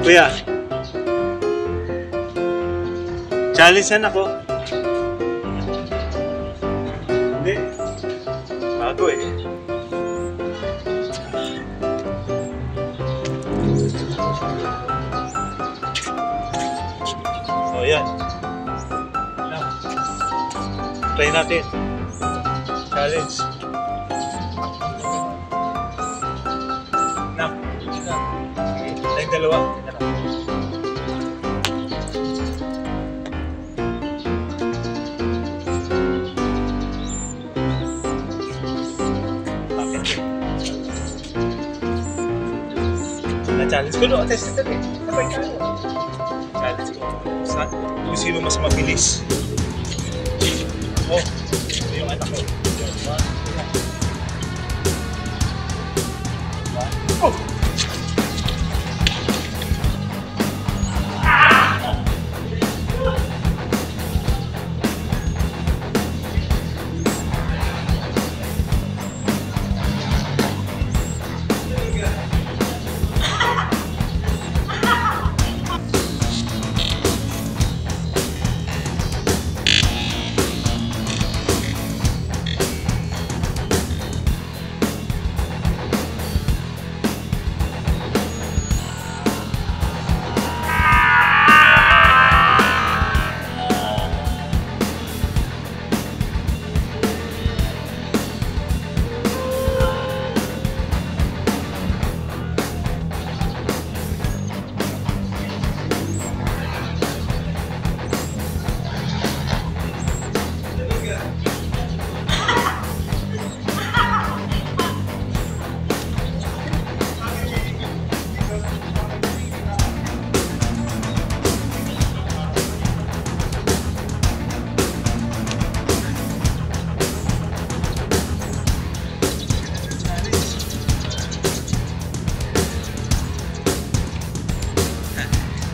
Kuya, challenge yan ako. Hindi. Bago eh. So yan. Try natin. Challenge. Na. Tayong dalawa. Na-challenge ko no. Test ito eh. Sabay ka. Challenge ko. Kung sino mas mabilis. Oh, ito yung anak ko. Oh!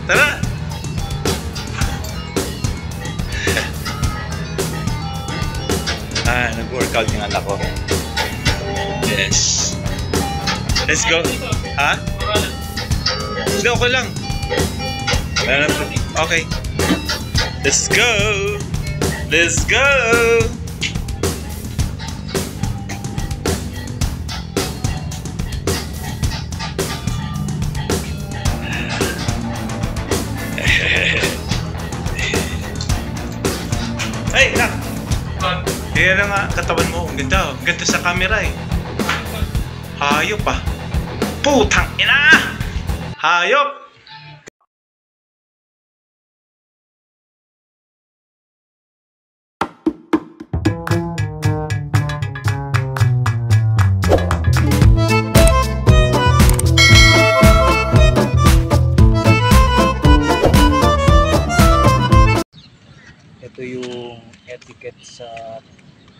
Tara! Nag-workout yung anak ko. Yes. Let's go. Ha? Hindi, okay lang. Okay. Let's go! Let's go! Ay, nak! Kaya na nga, katawan mo. Ang ganda. Ang ganda sa camera eh. Hayop pa. Putang ina! Hayop! Ito yung etiquette sa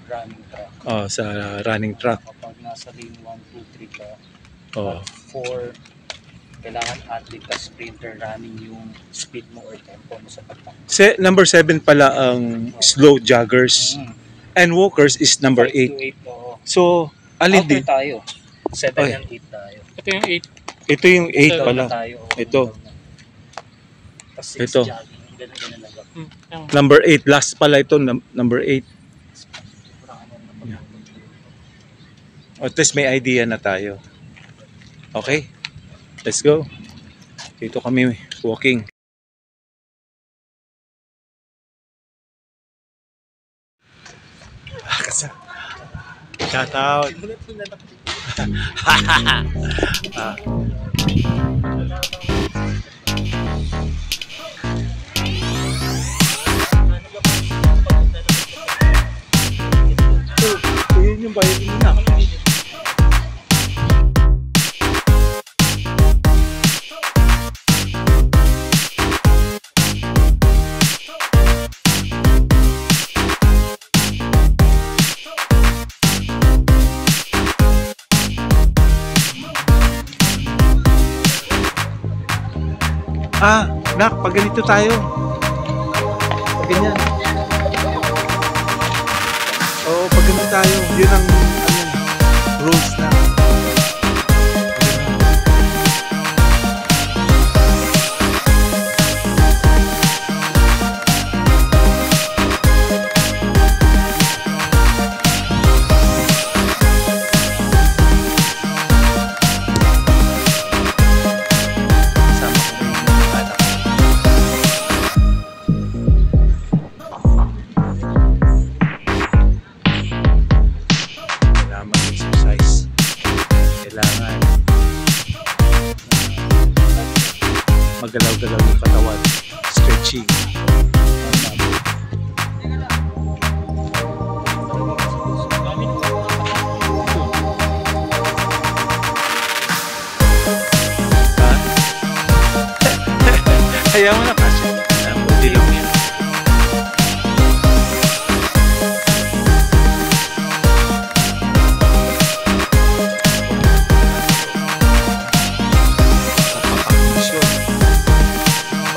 running track. Oh, sa running track. Kapag nasa lane 1, 2, 3 ka, Oh. 4, kailangan athlete ka, sprinter, running yung speed mo or tempo mo sa pagtakbo. Number 7 pala ang slow joggers. And walkers is number 8. 8, oo. So, alin Outer din? tayo. 7 Ay. and 8 tayo. Ito yung 8. Ito yung 8 Down pala. na tayo. Ito. Tapos 6 Ito. jogging. Ganun lang. Number 8. Last pala ito, number 8. O, at least may idea na tayo. Okay? Let's go. Dito kami walking. Shout out. Yun yung bayan niya. Nak, pag ganito tayo. Pag ganyan. Oo, pag ganito tayo. Yun ang rules na. magalaw-galaw yung katawan, stretching. Kaya mo na kasi. Hindi lang yan. Papakondisyon.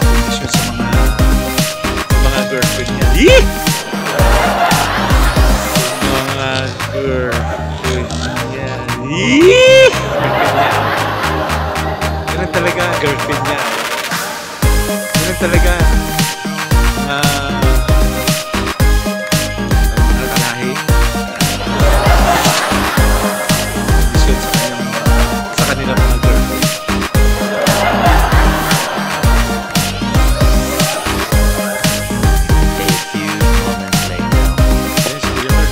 Papakondisyon sa mga girlfriend niya. Yee! Mga girlfriend niya. Yee! Ganun talaga ang girlfriend niya. Talaga nakakalahi sa kanilang mga girlfriend. A few moments later. Yes, we are.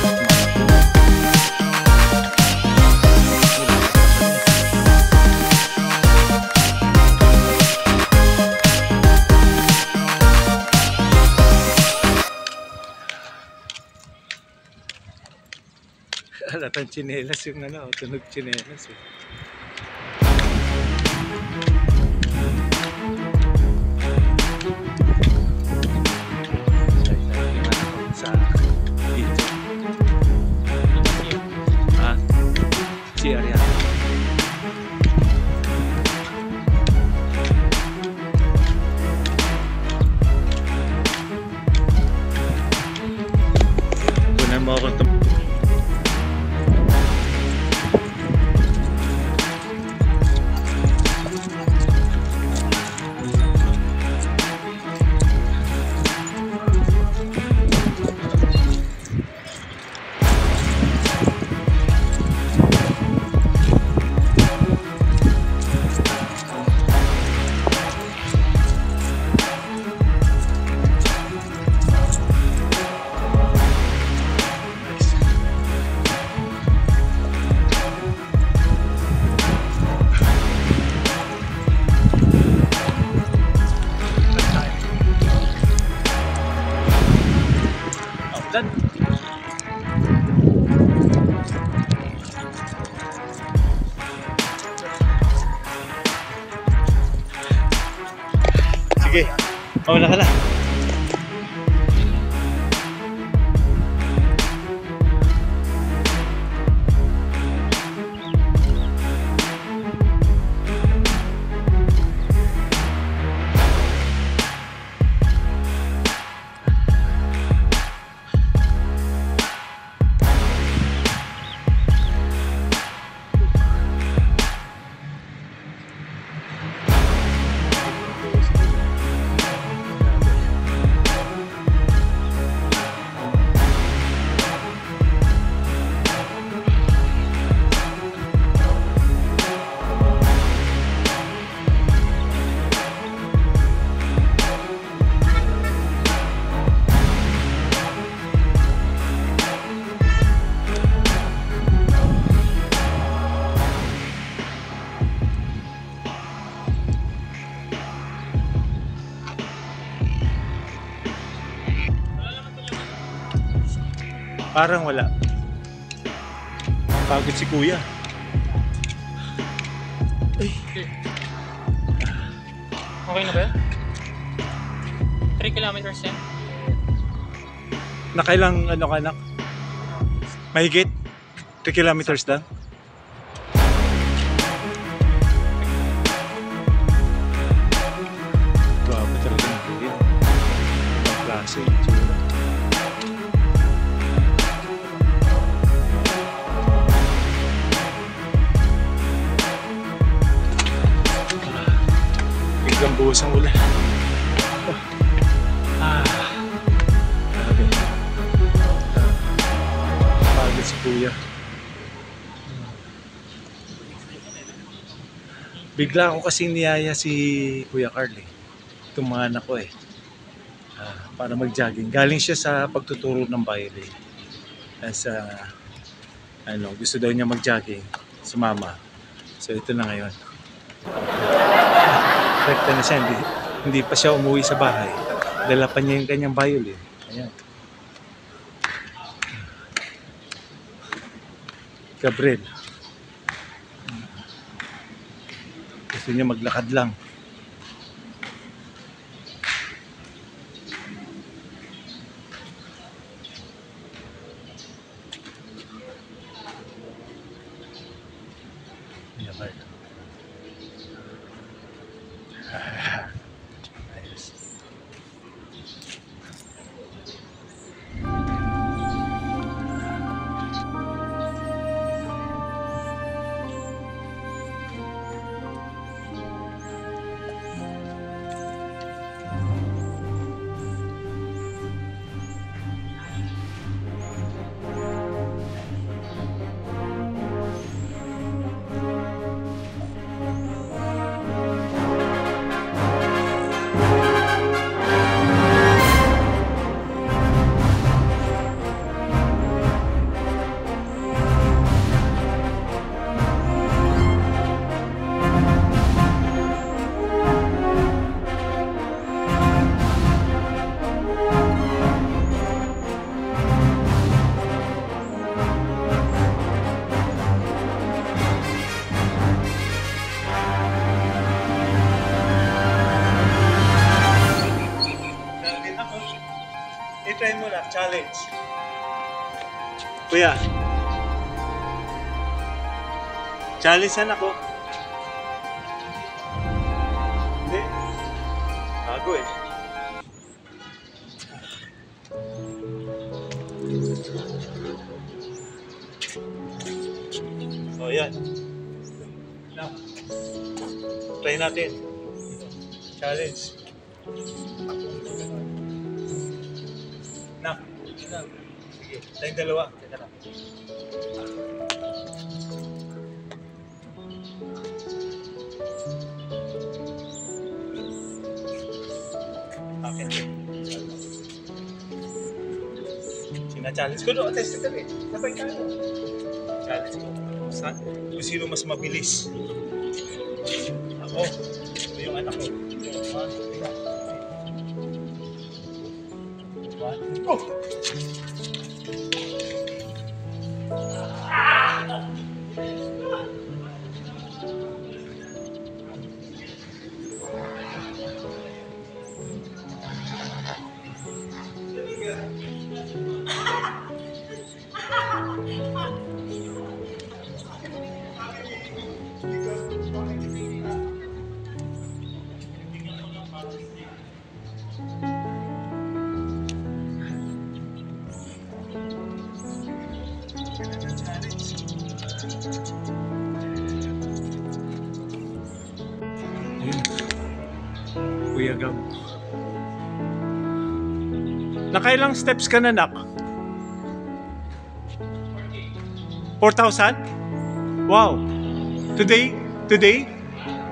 Halatang tsinelas yung tunog tsinelas eh. Sa video. Si Ariana. Kunan mo ako ito. Dan. Sige, mauna ka na. Parang wala. Pagod si kuya. Ay. Okay na ba yan? 3 kilometers yan? Nakailang ka anak? Mahigit? 3 kilometers lang? Grabe talaga ng kuya. Ang klase yung tsura. Biglang buhos ang ulan. Grabe. Pagod si kuya. Bigla ako kasing niyaya si Kuya Carl eh. Itong mga anak ko eh. Para mag-jogging. Galing siya sa pagtuturo ng violin. Sa gusto daw niya mag-jogging. Sumama. So ito na ngayon. Rekta na siya, hindi pa siya umuwi sa bahay. Dala pa niya yung kanyang violin. Ayan. Gabriel. Gusto niya maglakad lang. Ayos. I-try mo na, challenge. Kuya. Challenge na ako. Hindi. Bago eh. So yan. Now, try natin. Challenge. Na. Sige, tayong dalawa. Teka lang. Akin din. Sina-challenge ko doon. Test ito eh. Sabay ka no? Challenge ko. Saan? Kung sino mas mabilis. Ako. Ito yung anak ko. Oh! Ayun. Kuya Gab. Nakailang steps ka na, nak? 4,000? Wow. Today? Today?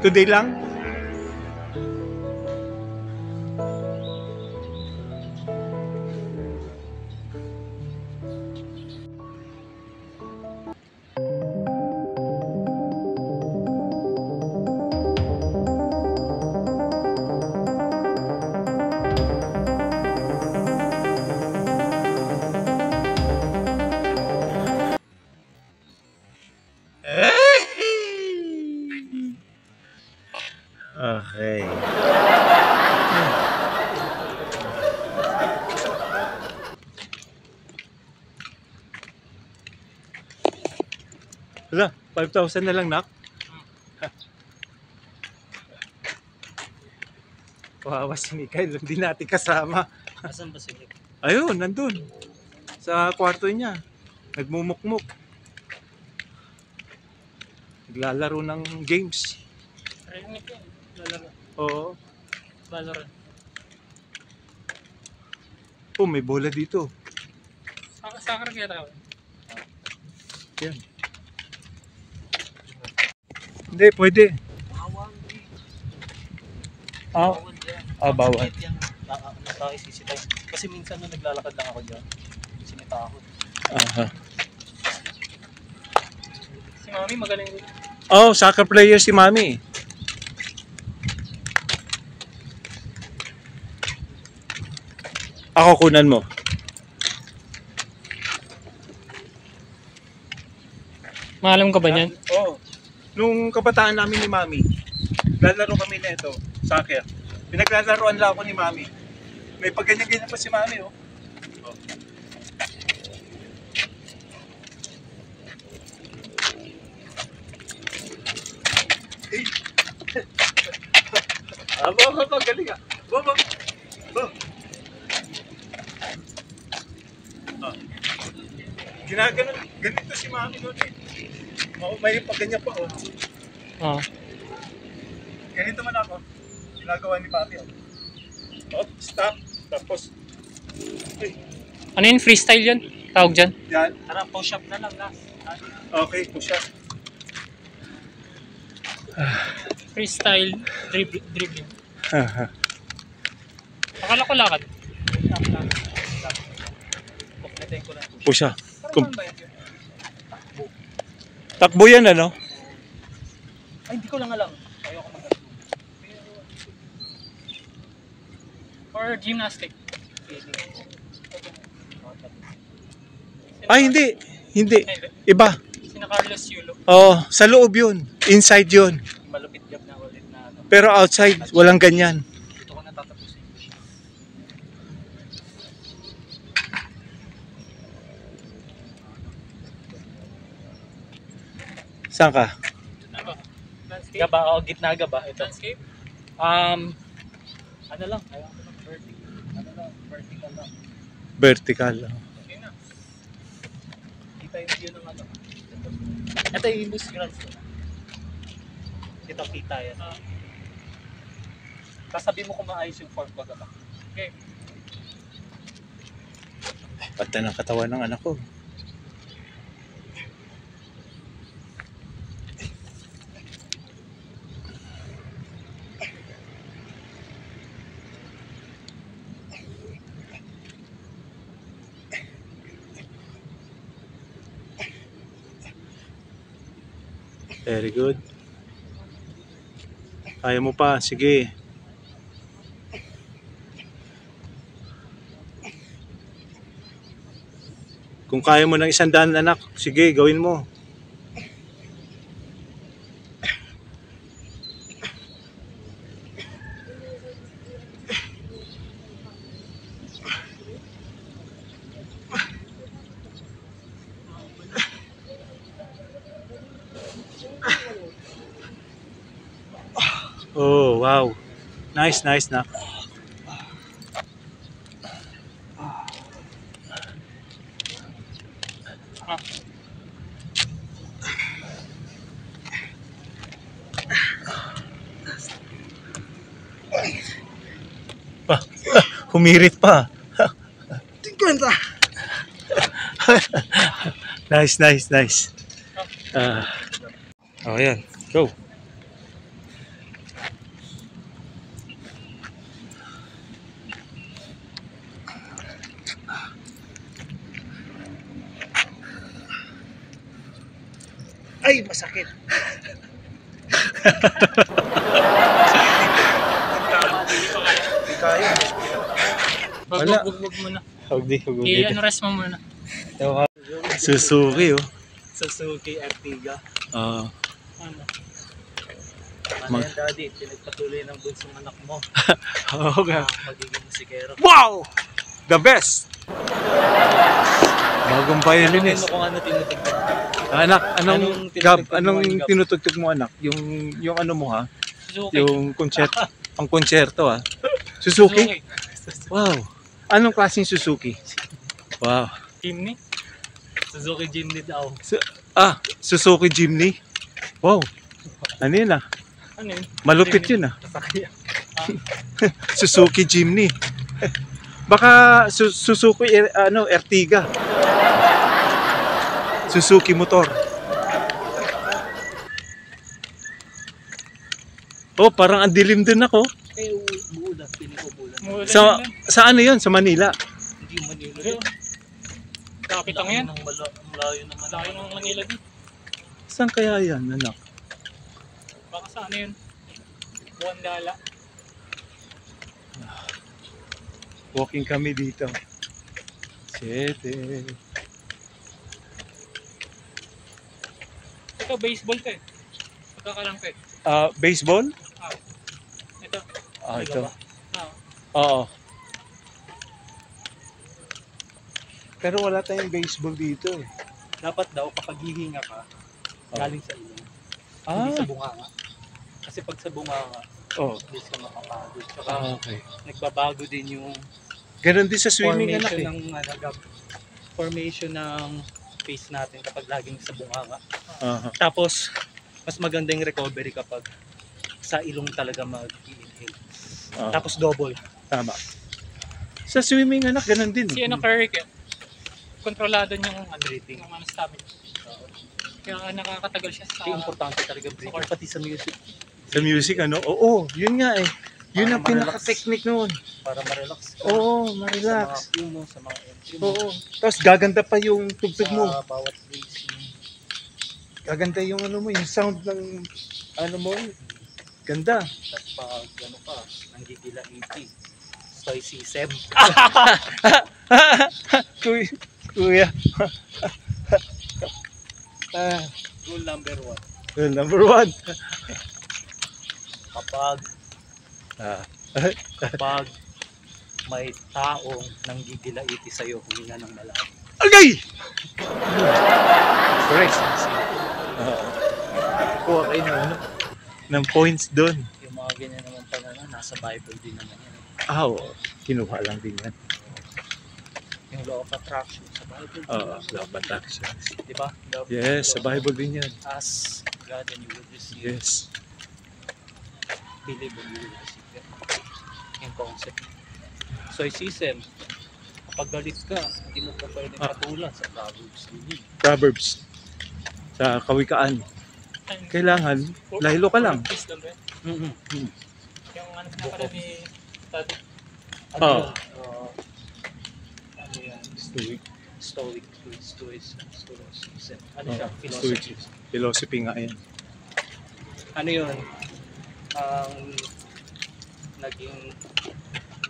Today lang? Okay. Wala, 5,000 na lang, nak. Kawawa si Mikael, hindi natin kasama. Asan ba sila? Ayun, nandun. Sa kwarto niya. Nagmumukmuk. Naglalaro ng games. Rinig ko. Lalaro. Oo. Valorant. Oh, may bola dito. Saka kaya tao. Yan. Hindi, pwede. Bawal. Tayo sisitay. Kasi minsan nung naglalakad lang ako dyan, sinitakot. Aha. Si Mami magaling din. Oh, soccer player si Mami. Ako kunan mo. Maalam ka ba niyan? Oo. Nung kabataan namin ni Mami, lalaro kami na ito, soccer. Pinaglalaroan lang ako ni Mami. May pagganyan-ganyan pa si Mami, oh. Aba, galing ah. Baba. Ginaganon, ganito si Mami noon eh. May pagganyan pa, oh. Oo. Ganito man ako. Ginagawa ni Papi, oh. Oh, stop. Tapos, ay, Ano yun? Freestyle yun? Tawag dyan? yan. Tara, push up na lang, last. Okay, push up. Freestyle dribbling. Akala ko lakad. Pagkatayin ko lang. Push up. Parang ba yun? Takbo yan, ano? Ay, hindi ko lang alam. Ayoko mag Or gymnastic. Ay, hindi. Hindi. Iba. Sina Carlos Yulo. Oo, sa loob yun. Inside yun. Malupit job na ulit na ano. Pero outside, walang ganyan. Dito ko natatapusin. Saan ka? Landscape? Gaba, o gitna gaba. Ito. Landscape? Ano lang, ayoko lang vertical. Ano lang, vertical lang. Vertical. Okay na. Kita yung view ng ano. Ito yung Indus Grounds ko. Ito kita yan. Kasabi mo kung maayos yung form ko gaba. Okay. Pata ng katawan ng anak ko. Very good. Kaya mo pa, sige. Kung kaya mo ng 100 anak, sige, gawin mo. Oh, wow. Nice, nice na. Pa, humirit pa. 50. Nice, nice, nice. Oh, yan. Go. Ay, masakit. Hindi kaya. Wala. Wag muna. Huwag di, huwag Ano rest mo muna. Suzuki, oh. Suzuki Ertiga. Ah, Ano? Ano yan, Daddy? Pinagpatuloy ng bunsong anak mo. oo nga. Magiging musikero. Wow! The best! Bagong violinist. Kung ano tinutignan. Anak, anong Anong tinutugtog mo anak? Yung ano mo ha? Suzuki. Yung konserto, pang konserto ha? Suzuki? Wow. Anong klaseng Suzuki? Wow. Team ni? Suzuki Jimny daw. Suzuki Jimny. Wow. Ano yun ah? Ano yun? Malupit yun ah. Sasakyan. Suzuki Jimny. Baka Suzuki Ertiga. Suzuki motor. Oh, parang ang dilim din ako. Eh, buulan. Pili ko buulan. Sa ano yun? Sa Manila. Hindi Manila yun. Kapit ang yan. Malayo naman. Laki ng Manila din. Saan kaya yan, anak? Baka sa ano yun? Buwan Gala. Walking kami dito. 7. Ito, baseball to eh. Pagkakalang ko eh. Baseball? Ito. Ito. Ah, Oo. Pero wala tayong baseball dito eh. Dapat daw kapag hihinga ka, galing sa ilong. Ah, Hindi sa bunganga. Kasi pag sa bunganga, oh. hindi ka makapagod. Tsaka Okay. nagbabago din yung Ganon din sa swimming anak formation eh. ng formation ng face natin kapag laging sa bunganga. Aha. Tapos, mas maganda yung recovery kapag sa ilong talaga mag-inhale. Oo. Tapos double. Tama. Sa swimming anak, ganon din. si ano Curry ka. Kontrolado niyang Breathing. yung ano stamina. Kaya nakakatagal siya sa... Kasi importante talaga breathing. Pati sa music. Sa music ano? Oo, yun nga eh. Yun Para ang pinaka-technique noon. Para ma-relax ka. Oo, Sa mga ma-relax. cue mo, sa mga entry mo. Oo. Tapos gaganda pa yung tugtog mo. Sa bawat phrasing. Gaganda yung ano mo, yung sound ng ano mo. Ganda. Tapos pag ano ka, nanggigila 80. Stoicism. Kuya. Rule number 1. Well, number 1. Kapag may taong nanggigila-iti sa'yo, huminga ng malalim. Agay! Correct. Kuha kayo ng ano? Ng points doon. Yung mga ganyan naman pala na, nasa Bible din naman yan. Oo. Kinuha lang din yan. Yung law of attraction sa Bible. Oo. Love attraction. Di ba? Yes, sa Bible din yan. Ask God and you will receive. Yes. Believe and you will receive it. Yung concept. Stoicism. Kapag galit ka, hindi mo pa pwede patulan sa Proverbs. Proverbs. Sa kawikaan. Kailangan, lahilo ka lang. Wisdom, eh. Mm-hmm. Yung ano na pala ni Tati. Ano Oo. yun? Ano yan? Stoicism. Ano siya? Philosophy. Philosophy nga yan. Ano yun?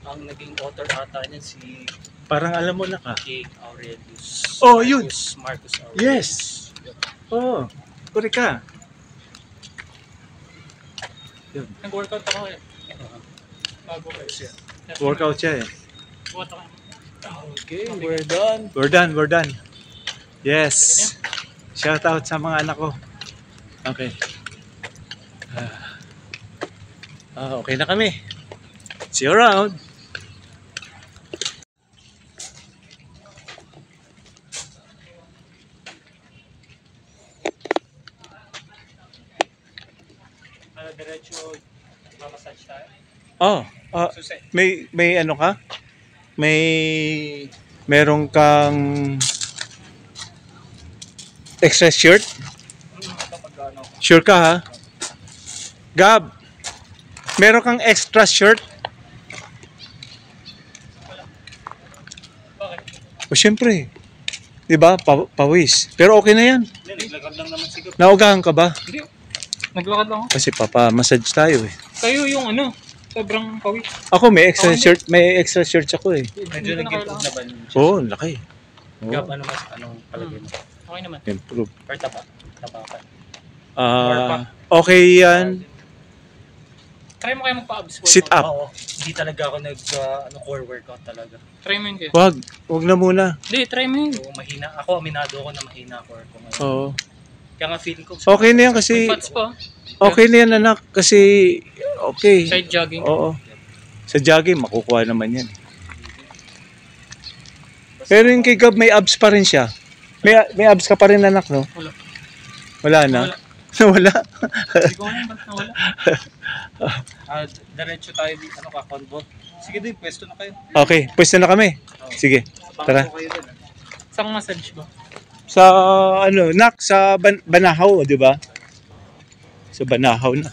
Ang naging author ata niyan si Parang alam mo na ka. King Aurelius. Oh, yun. Marcus Aurelius. Yes. Oo. Correct ka. Yun. Nag-workout ako eh. Bago kayo siya. Workout siya eh. Workout ako. Okay, we're done. We're done, we're done. Yes. Shout out sa mga anak ko. Okay. Okay na kami. See you around. Diretso, mamassage tayo. Oh, Susi. may ano ka? Meron kang extra shirt? Kapag ano, Sure ka ha? Gab, meron kang extra shirt? Bakit? O syempre, di ba? Pawis. Pero okay na yan. hindi, naglagad lang naman siguro. Naugahan ka ba? Hindi. Naglakad lang ako. Kasi papa-massage tayo eh. Kayo yung ano, sobrang pawis. Ako may extra Oh, hindi. shirt, may extra shirt ako eh. Medyo Hindi ko nag-improve nakailangan. na ba? Oo, oh, laki. Gab, Oh, ano mas, anong palagay mo? Okay naman. improve. Or taba? Tabakan. Okay yan. Try mo kayo magpa-abs workout. Sit up. Oo, hindi talaga ako core workout talaga. Try mo yun kayo. Wag na muna. Hindi, try mo yun. So, mahina. Ako, aminado ako na mahina core ko ngayon. Oo. Kaya nga feeling ko. Okay na yan kasi, May fats pa. okay na yan anak kasi, okay. Side jogging. Oo. Sa jogging, makukuha naman yan. Pero yung kay Gab, may abs pa rin siya. May abs ka pa rin anak, no? Wala. Wala na? Wala. Wala? Hindi ko alam ba't nawala. Diretso tayo dito. Ano ka, convo? Sige din, pwesto na kayo. Okay, pwesto na kami. Sige, tara. Kayo din, Isang massage ba? Sa, ano, nak, sa Banahaw, di ba? Sa Banahaw na.